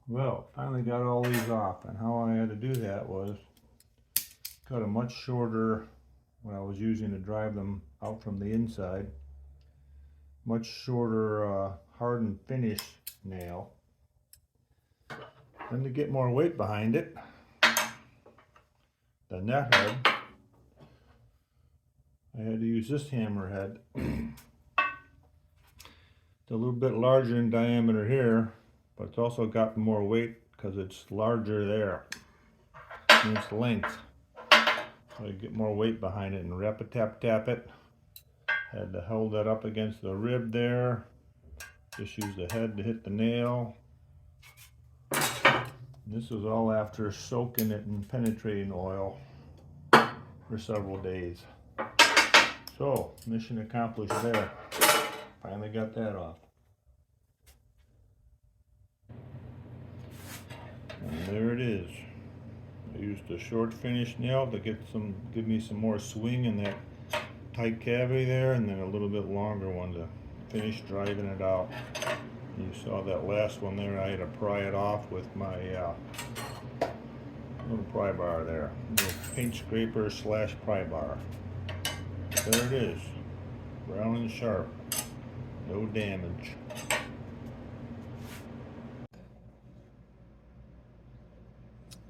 Well, finally got all these off, and how I had to do that was cut a much shorter, when I was using to drive them out from the inside, much shorter hardened finish nail. Then to get more weight behind it, the net head, I had to use this hammer head. It's a little bit larger in diameter here, but it's also got more weight because it's larger there in its length. So I get more weight behind it and tap it. Had to hold that up against the rib there. Just use the head to hit the nail. This was all after soaking it in penetrating oil for several days. So, mission accomplished there. Finally got that off. And there it is. I used a short finish nail to give me some more swing in that tight cavity there, and then a little bit longer one to finish driving it out. You saw that last one there, I had to pry it off with my little pry bar there. Little paint scraper / pry bar. There it is. Brown and sharp. No damage.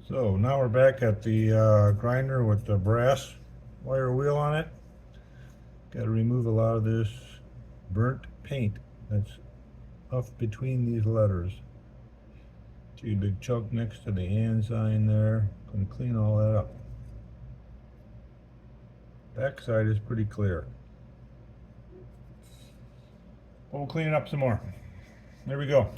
So now we're back at the grinder with the brass wire wheel on it. Got to remove a lot of this burnt paint that's up between these letters. See a big chunk next to the and sign there. Gonna clean all that up. Back side is pretty clear. But we'll clean it up some more. There we go.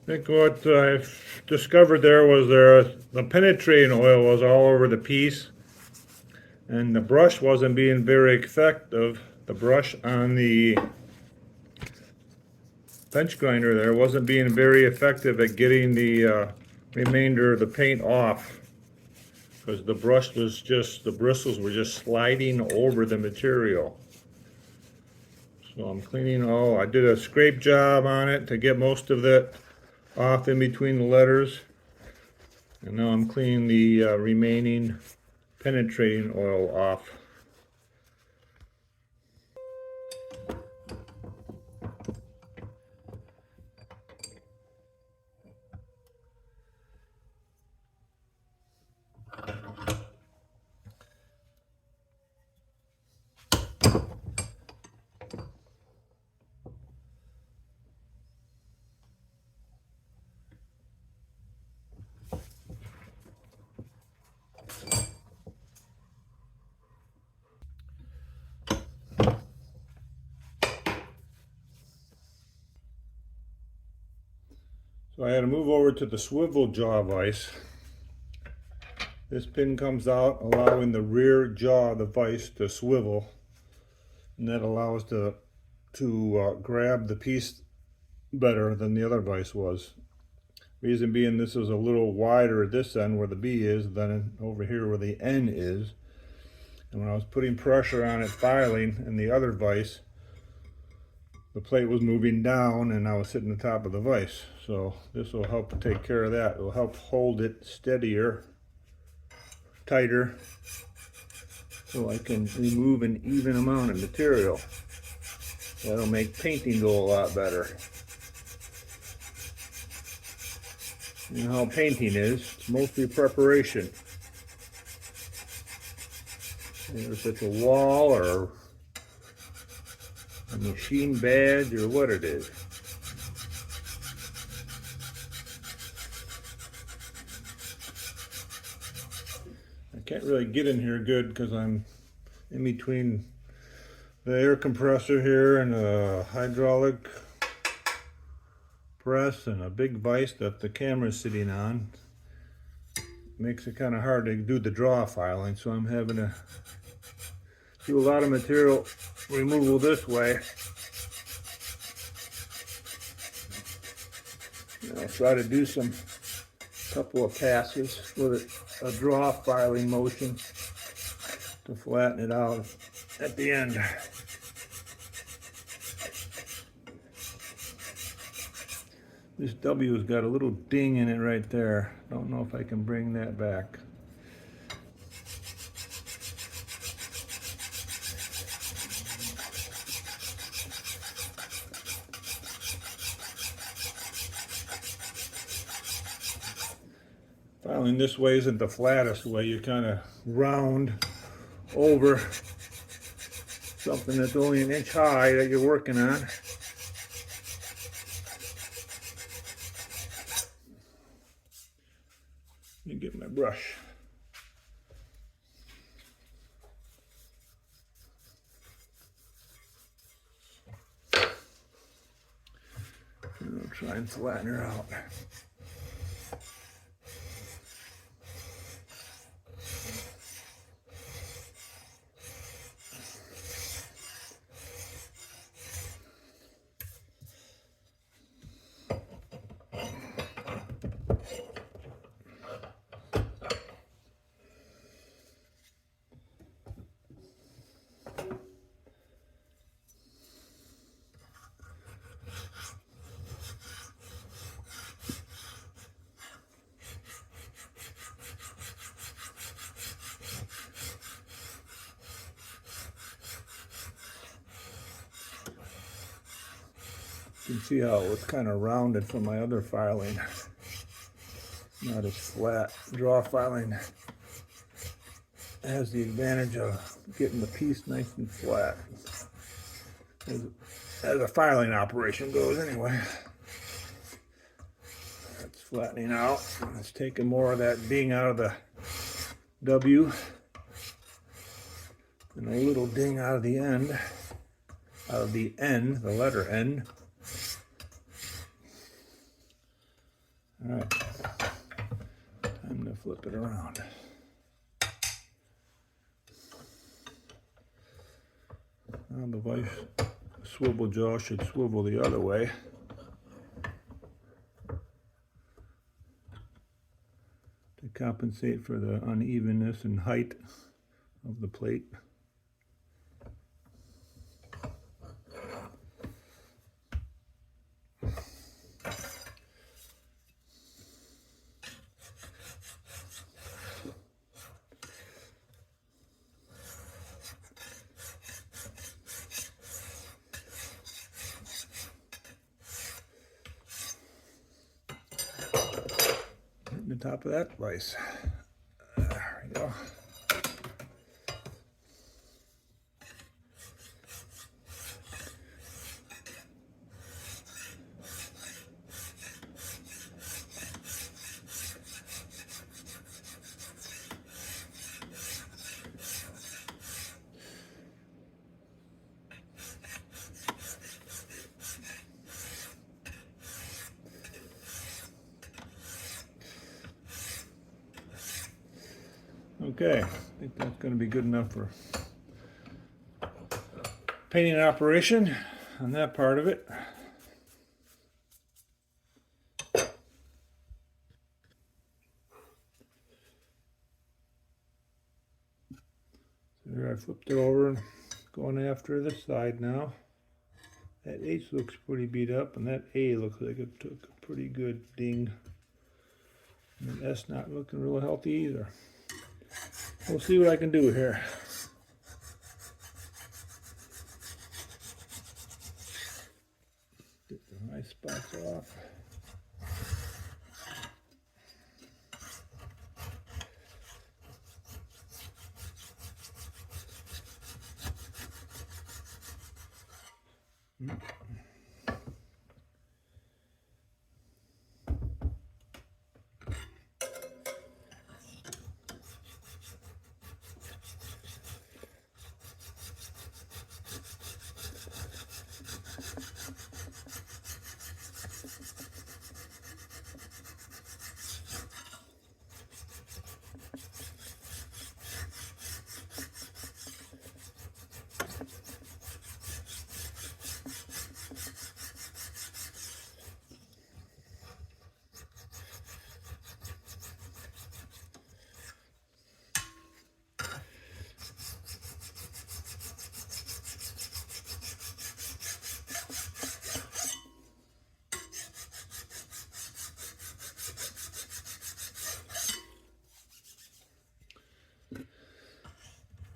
I think what I've discovered there was the penetrating oil was all over the piece, and the brush wasn't being very effective. The brush on the bench grinder there wasn't being very effective at getting the remainder of the paint off, because the brush was just, the bristles were just sliding over the material. So I'm cleaning I did a scrape job on it to get most of that off in between the letters, and now I'm cleaning the remaining penetrating oil off. So I had to move over to the swivel jaw vise. This pin comes out, allowing the rear jaw of the vise to swivel, and that allows to grab the piece better than the other vise was. Reason being, this is a little wider at this end where the B is than over here where the N is. And when I was putting pressure on it filing in the other vise, the plate was moving down and I was hitting the top of the vise. So this will help take care of that. It will help hold it steadier, tighter, so I can remove an even amount of material. That'll make painting go a lot better. You know how painting is, it's mostly preparation. There's such a wall or a machine badge or what it is. I can't really get in here good because I'm in between the air compressor here and a hydraulic press and a big vise that the camera's sitting on. Makes it kind of hard to do the draw filing, so I'm having to do a lot of material removal this way. And I'll try to do some couple of passes with a draw filing motion to flatten it out at the end. This W has got a little ding in it right there. Don't know if I can bring that back. Filing this way isn't the flattest way. You kind of round over something that's only an inch high that you're working on. Let me get my brush. And I'll try and flatten her out. You can see how it was kind of rounded from my other filing. Not as flat. Draw filing has the advantage of getting the piece nice and flat. As a filing operation goes anyway. That's flattening out. It's taking more of that ding out of the W and a little ding out of the end, out of the N, the letter N. All right, time to flip it around. Now the vise swivel jaw should swivel the other way. To compensate for the unevenness and height of the plate. The top of that vise. There we go. Okay, I think that's going to be good enough for painting operation on that part of it. There, I flipped it over and going after this side now. That H looks pretty beat up, and that A looks like it took a pretty good ding. And the S not looking real healthy either. We'll see what I can do here. Get the high spots off.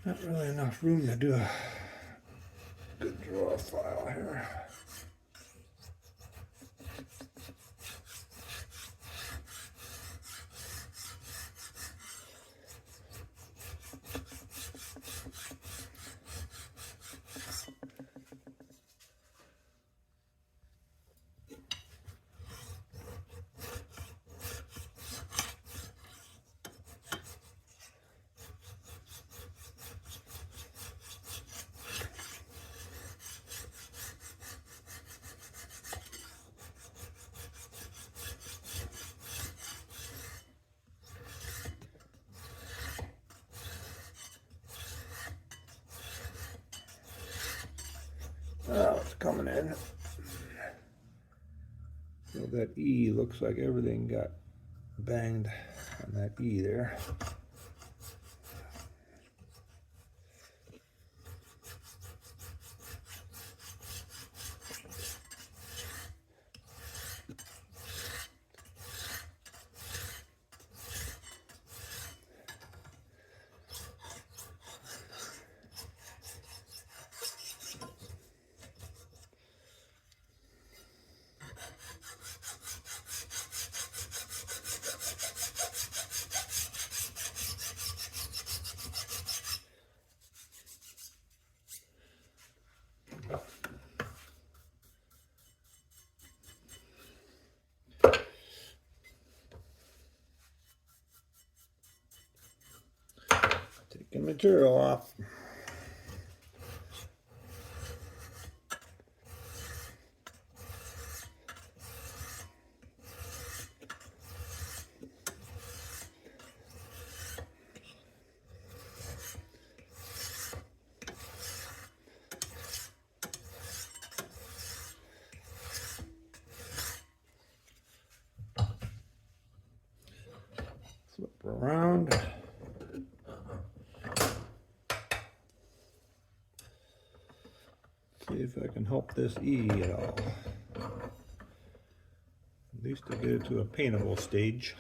Not really enough room to do a good draw file here. Oh, it's coming in. So that E looks like everything got banged on that E there. Taking material off. Flip around. See if I can help this E at all. At least to get it to a paintable stage.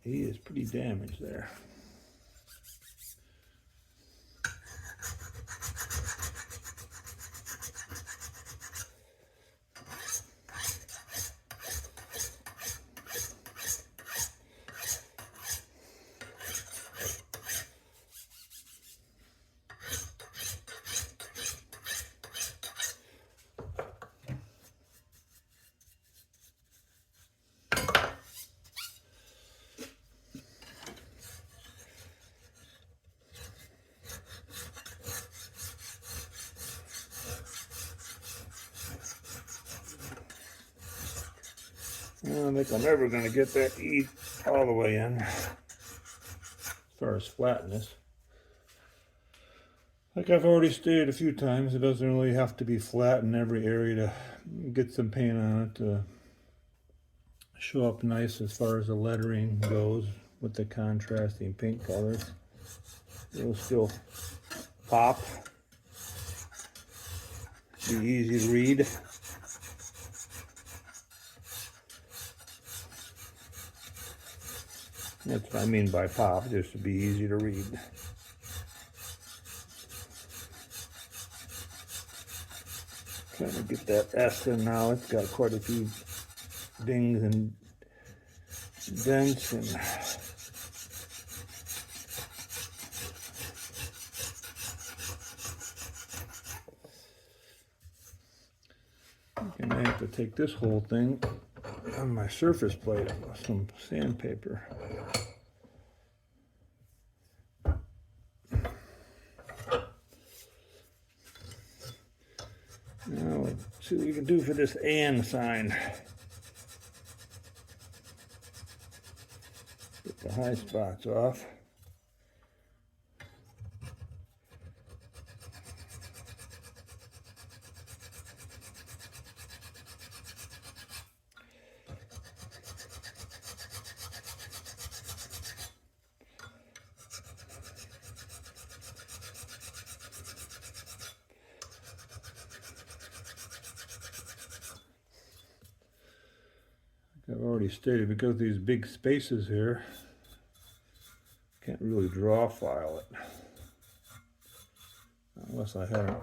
he is pretty damaged there. I don't think I'm ever going to get that E all the way in as far as flatness. Like I've already stated a few times, it doesn't really have to be flat in every area to get some paint on it to show up nice as far as the lettering goes with the contrasting paint colors. It'll still pop, be easy to read. That's what I mean by pop, just to be easy to read. Trying to get that S in now. It's got quite a few dings and dents and I'm gonna have to take this whole thing on my surface plate with some sandpaper. Now let's see what we can do for this and sign. Get the high spots off. I've already stated, because of these big spaces here, can't really draw file it unless I had an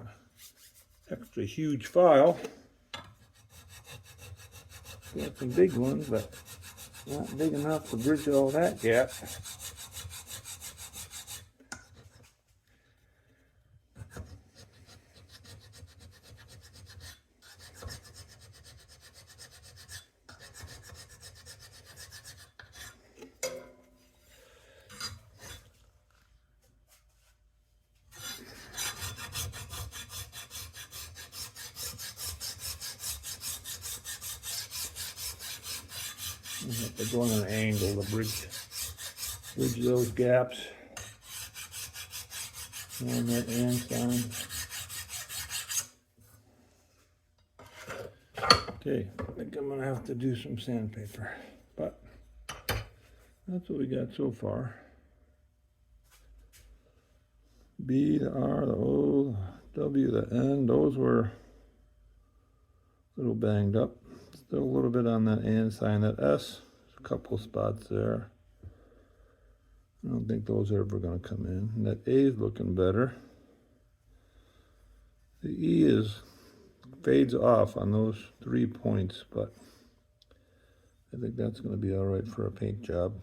extra huge file. Got some big ones, but not big enough to bridge all that gap. You have to go on an angle to bridge those gaps on that and sign. Okay, I think I'm gonna have to do some sandpaper, but that's what we got so far. B, the R, the O, the W, the N, those were a little banged up. Still a little bit on that and sign. That S, a couple spots there. I don't think those are ever going to come in. And that A is looking better. The E fades off on those 3 points, but I think that's going to be all right for a paint job.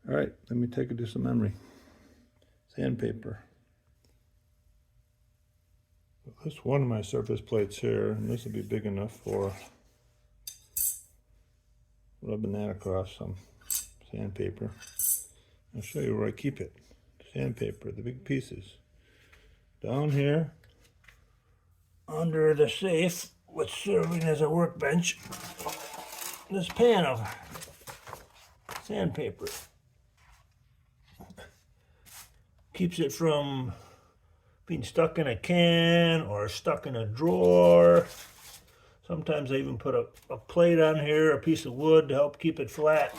All right, let me take it to some memory. Sandpaper. This one of my surface plates here, and this will be big enough for rubbing that across some sandpaper. I'll show you where I keep it. Sandpaper, the big pieces. Down here, under the safe, which serving as a workbench, this pan of sandpaper. Keeps it from being stuck in a can or stuck in a drawer. Sometimes I even put a plate on here, a piece of wood to help keep it flat.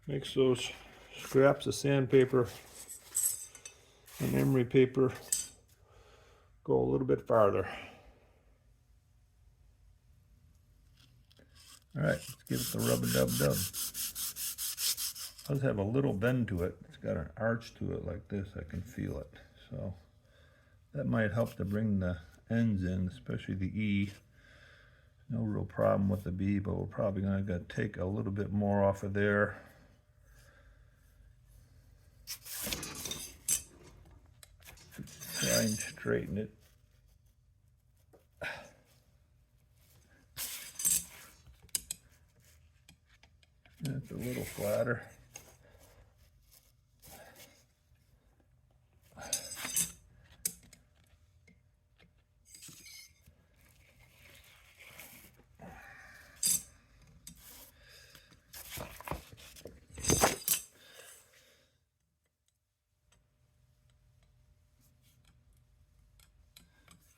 Makes those scraps of sandpaper and emery paper go a little bit farther. All right, let's give it the rub-a-dub-dub. It does have a little bend to it. It's got an arch to it like this. I can feel it. So that might help to bring the ends in, especially the E. No real problem with the B, but we're probably going to take a little bit more off of there. Try and straighten it. That's a little flatter.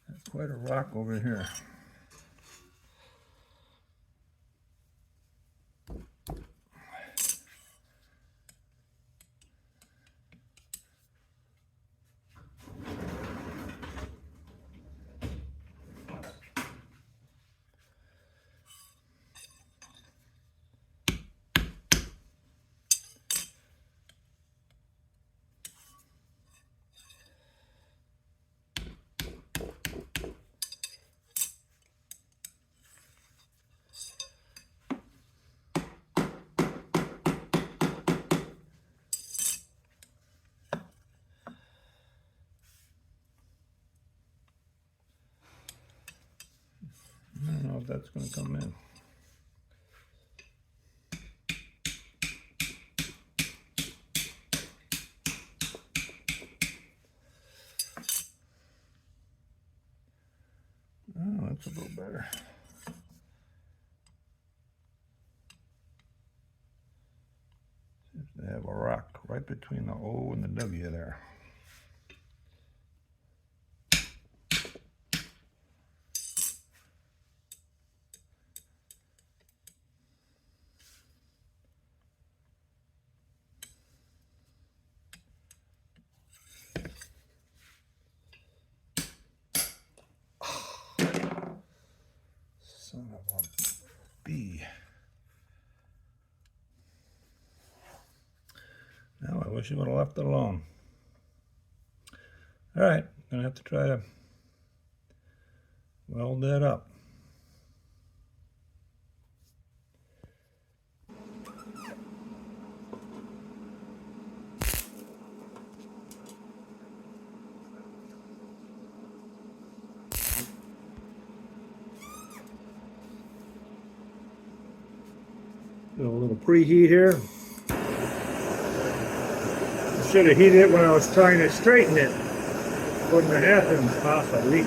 That's quite a rock over here. I don't know if that's going to come in. Oh, that's a little better. Seems to have a rock right between the O and the W there. Son of a bee. Now I wish you would have left it alone. All right, gonna have to try to weld that up. Do a little preheat here. I should have heated it when I was trying to straighten it. Wouldn't have happened, possibly.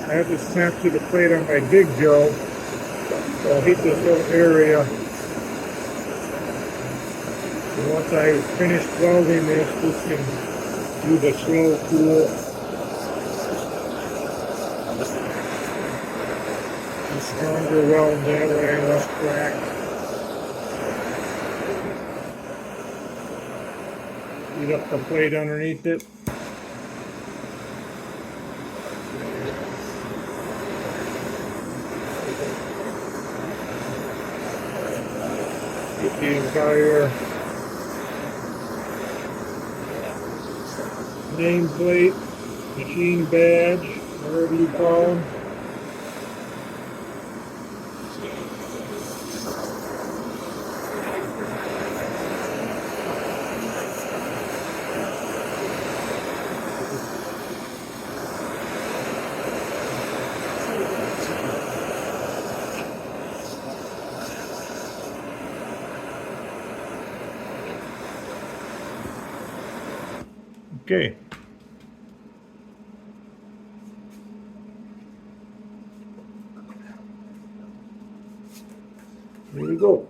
I have to snap through the plate on my Big Joe. So I'll heat this little area. And once I finish welding this can do the slow cool. The stronger weld that way, less crack. Heat up the plate underneath it. Get the entire nameplate, machine badge, whatever you call them. Okay. Here we go.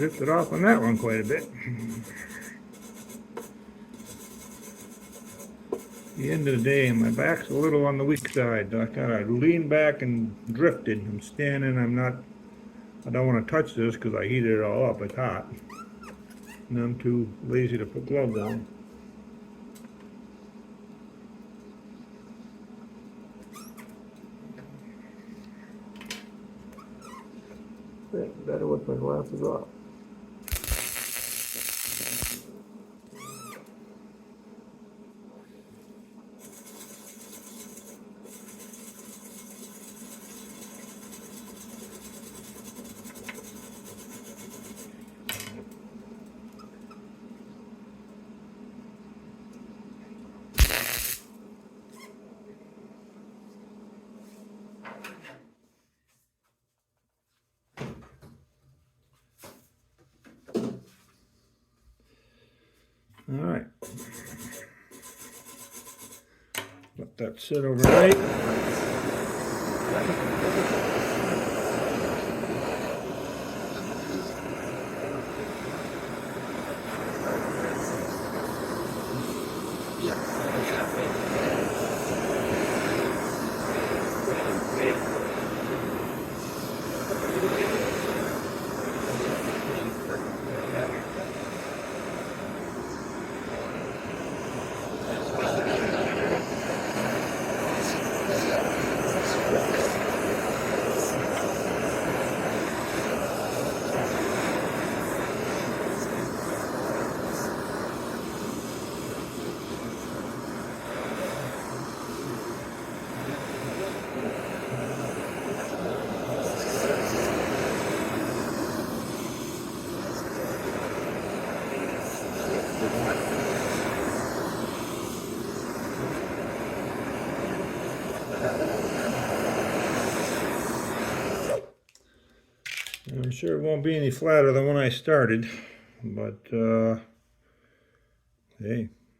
Drifted off on that one quite a bit. The end of the day, my back's a little on the weak side. I kind of leaned back and drifted. I'm standing. I don't want to touch this because I heated it all up. It's hot. And I'm too lazy to put gloves on. Better with my glasses off. All right. Let that sit overnight. I'm sure it won't be any flatter than when I started, but hey,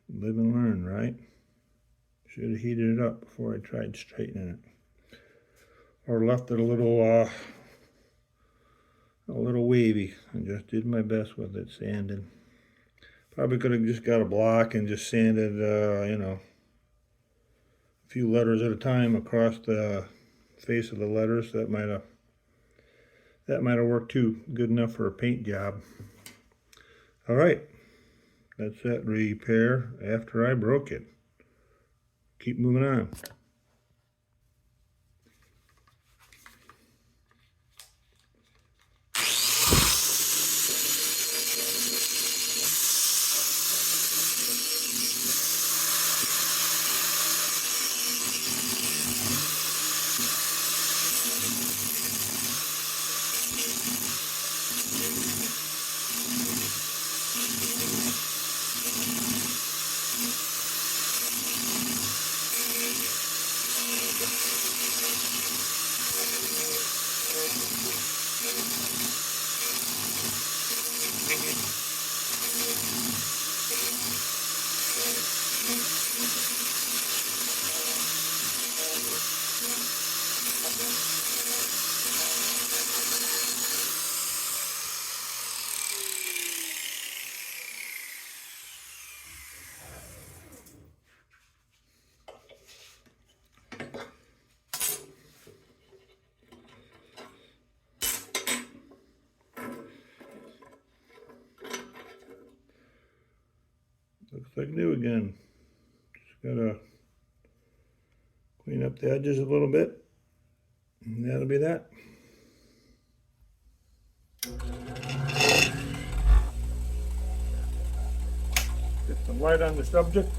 live and learn, right? Should have heated it up before I tried straightening it, or left it a little wavy. I just did my best with it, sanding. Probably could have just got a block and just sanded, you know, a few letters at a time across the face of the letters. That might have worked too. Good enough for a paint job. All right, that's that repair after I broke it. Keep moving on. Looks like new again. Just gotta clean up the edges a little bit, and that'll be that. Get some light on the subject.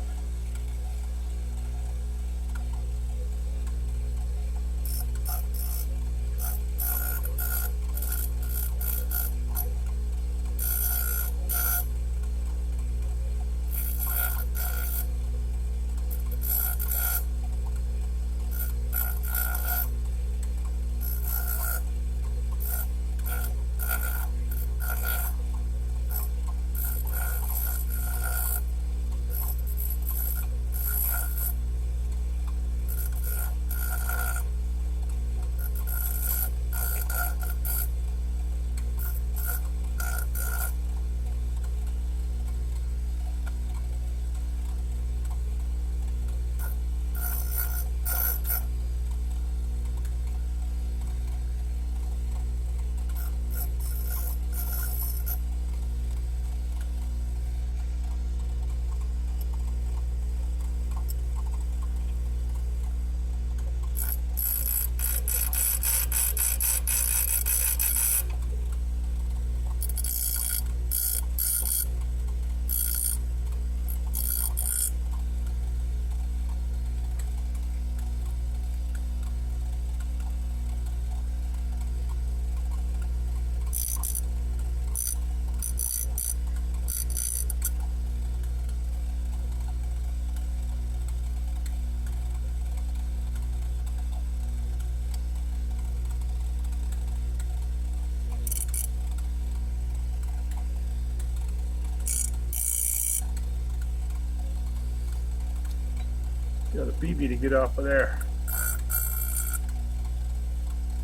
Got a BB to get off of there.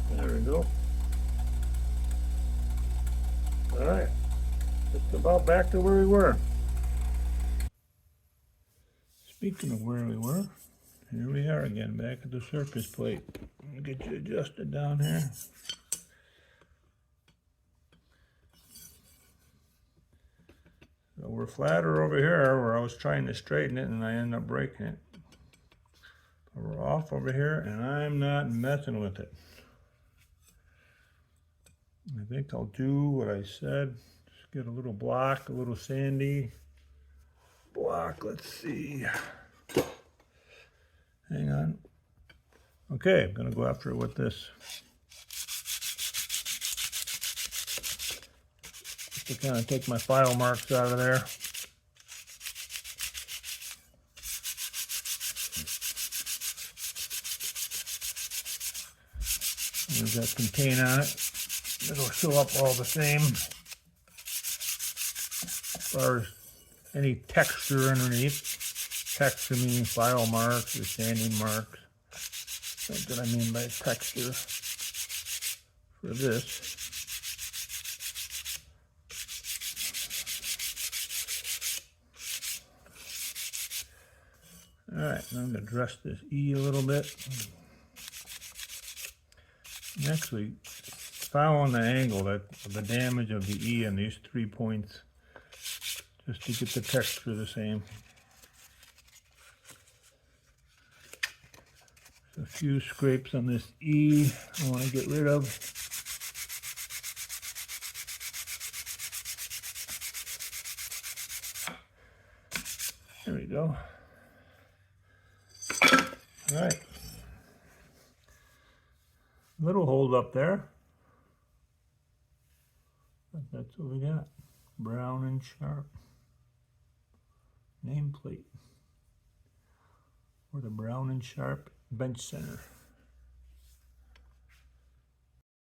There we go. All right, just about back to where we were. Speaking of where we were, here we are again, back at the surface plate. Let me get you adjusted down here. So we're flatter over here where I was trying to straighten it and I ended up breaking it. But we're off over here and I'm not messing with it. I think I'll do what I said. Just get a little block, a little sandy block. Let's see. Hang on. Okay, I'm gonna go after it with this. Just to kind of take my file marks out of there. There's that contain on it. It'll show up all the same as far as any texture underneath. Texture meaning file marks or sanding marks. That's what I mean by texture for this. Alright, now I'm going to dress this E a little bit. Next week, following the angle, the damage of the E on these 3 points, just to get the texture the same. A few scrapes on this E I want to get rid of. There we go. All right. Little hold up there. But that's what we got. Brown and Sharpe. Nameplate. Or the Brown and Sharpe bench center.